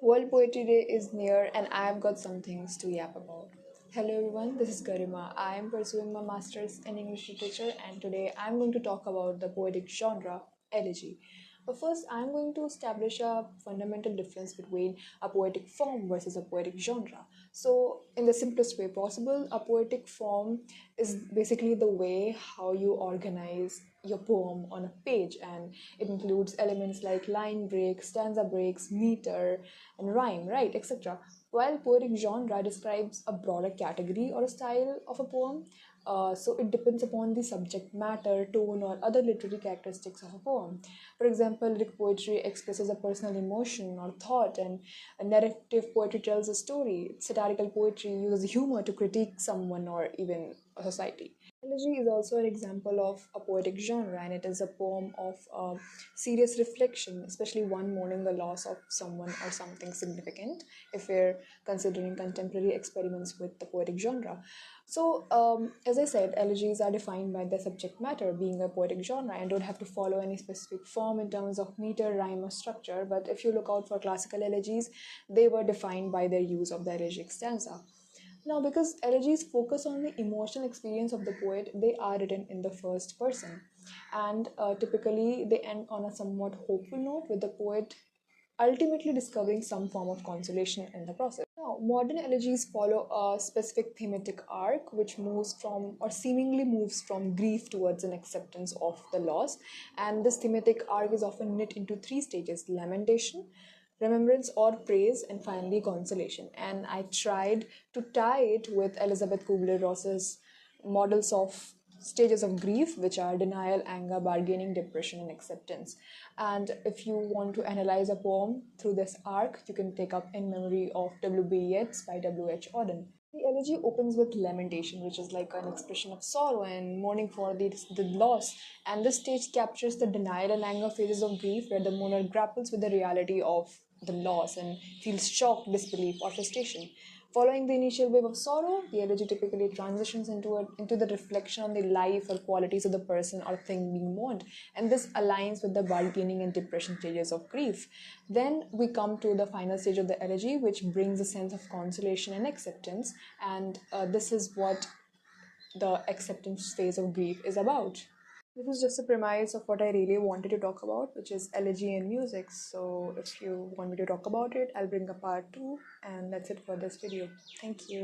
World Poetry Day is near, and I've got some things to yap about. Hello everyone, this is Garima. I am pursuing my master's in English literature, and today I'm going to talk about the poetic genre, elegy. But first, I'm going to establish a fundamental difference between a poetic form versus a poetic genre. So, in the simplest way possible, a poetic form is basically the way how you organize your poem on a page, and it includes elements like line breaks, stanza breaks, meter, and rhyme, right, etc. While poetic genre describes a broader category or a style of a poem, so it depends upon the subject matter, tone, or other literary characteristics of a poem. For example, lyric poetry expresses a personal emotion or thought, and a narrative poetry tells a story. Satirical poetry uses humor to critique someone or even a society. Elegy is also an example of a poetic genre, and it is a poem of serious reflection, especially one mourning the loss of someone or something significant, if we're considering contemporary experiments with the poetic genre. So, as I said, elegies are defined by their subject matter being a poetic genre and don't have to follow any specific form in terms of meter, rhyme, or structure. But if you look out for classical elegies, they were defined by their use of the elegiac stanza. Now, because elegies focus on the emotional experience of the poet, they are written in the first person. And typically, they end on a somewhat hopeful note, with the poet ultimately discovering some form of consolation in the process. Now, modern elegies follow a specific thematic arc which moves from or seemingly moves from grief towards an acceptance of the loss. And this thematic arc is often knit into three stages: lamentation, remembrance or praise, and finally consolation. And I tried to tie it with Elizabeth Kubler-Ross's models of stages of grief, which are denial, anger, bargaining, depression, and acceptance. And if you want to analyze a poem through this arc, you can take up In Memory of W.B. Yeats by W.H. Auden. The elegy opens with lamentation, which is like an expression of sorrow and mourning for the loss. And this stage captures the denial and anger phases of grief, where the mourner grapples with the reality of the loss and feels shock, disbelief, or frustration. Following the initial wave of sorrow, the elegy typically transitions into the reflection on the life or qualities of the person or thing being mourned, and this aligns with the bargaining and depression stages of grief. Then we come to the final stage of the elegy, which brings a sense of consolation and acceptance, and this is what the acceptance phase of grief is about. This is just a premise of what I really wanted to talk about, which is elegy and music. So if you want me to talk about it, I'll bring a part two, and that's it for this video. Thank you.